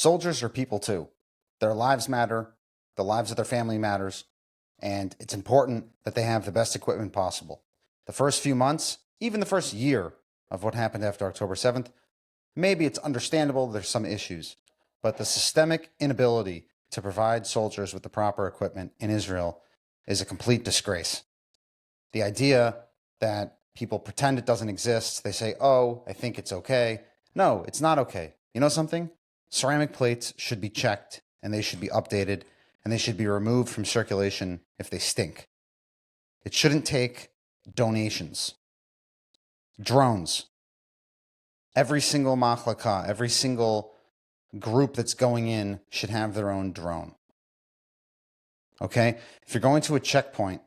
Soldiers are people too. Their lives matter, the lives of their family matters, and it's important that they have the best equipment possible. The first few months, even the first year of what happened after October 7th, maybe it's understandable there's some issues, but the systemic inability to provide soldiers with the proper equipment in Israel is a complete disgrace. The idea that people pretend it doesn't exist, they say, oh, I think it's okay. No, it's not okay. You know something? Ceramic plates should be checked and they should be updated and they should be removed from circulation if they stink. It shouldn't take donations. Drones. Every single machlaka, every single group that's going in should have their own drone. Okay? If you're going to a checkpoint,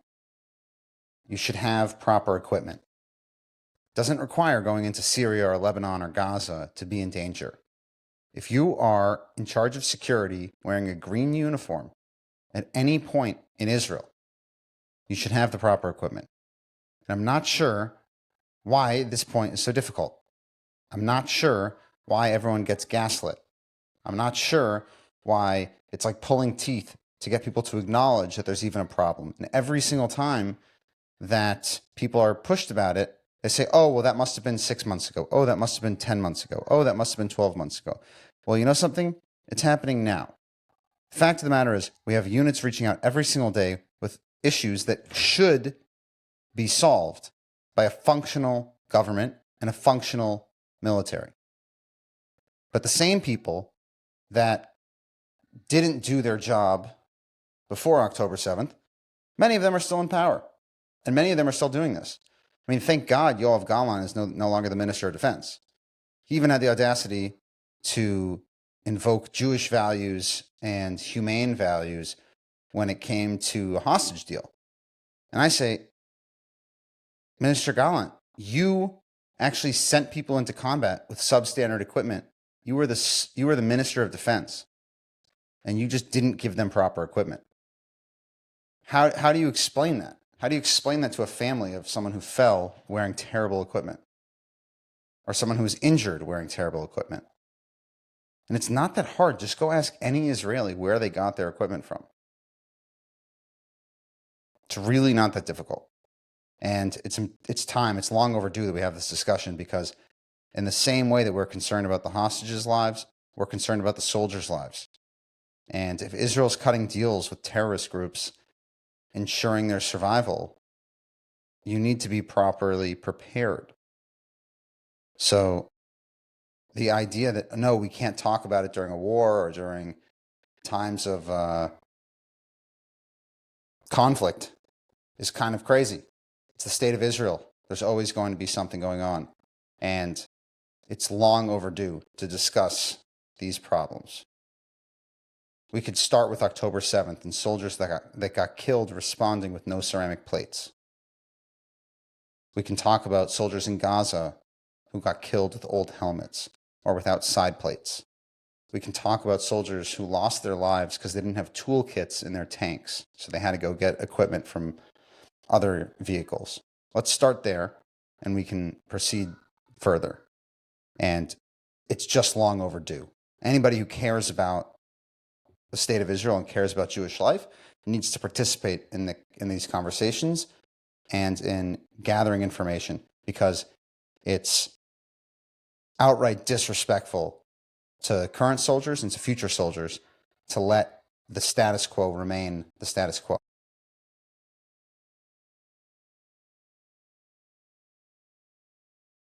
you should have proper equipment. Doesn't require going into Syria or Lebanon or Gaza to be in danger. If you are in charge of security wearing a green uniform at any point in Israel, you should have the proper equipment. And I'm not sure why this point is so difficult. I'm not sure why everyone gets gaslit. I'm not sure why it's like pulling teeth to get people to acknowledge that there's even a problem. And every single time that people are pushed about it, they say, oh, well, that must have been 6 months ago. Oh, that must have been 10 months ago. Oh, that must have been 12 months ago. Well, you know something? It's happening now. The fact of the matter is we have units reaching out every single day with issues that should be solved by a functional government and a functional military. But the same people that didn't do their job before October 7th, many of them are still in power. And many of them are still doing this. I mean, thank God Yoav Gallant is no longer the Minister of Defense. He even had the audacity to invoke Jewish values and humane values when it came to a hostage deal. And I say, Minister Gallant, you actually sent people into combat with substandard equipment. You were the Minister of Defense, and you just didn't give them proper equipment. How do you explain that? How do you explain that to a family of someone who fell wearing terrible equipment? Or someone who was injured wearing terrible equipment? And it's not that hard. Just go ask any Israeli where they got their equipment from. It's really not that difficult. And it's time, it's long overdue that we have this discussion, because in the same way that we're concerned about the hostages' lives, we're concerned about the soldiers' lives. And if Israel's cutting deals with terrorist groups, ensuring their survival, you need to be properly prepared. So the idea that, no, we can't talk about it during a war or during times of conflict is kind of crazy. It's the state of Israel. There's always going to be something going on. And it's long overdue to discuss these problems. We could start with October 7th and soldiers that got killed responding with no ceramic plates. We can talk about soldiers in Gaza who got killed with old helmets or without side plates. We can talk about soldiers who lost their lives because they didn't have toolkits in their tanks, so they had to go get equipment from other vehicles. Let's start there, and we can proceed further. And it's just long overdue. Anybody who cares about the state of Israel and cares about Jewish life needs to participate in these conversations and in gathering information, because it's outright disrespectful to current soldiers and to future soldiers to let the status quo remain the status quo.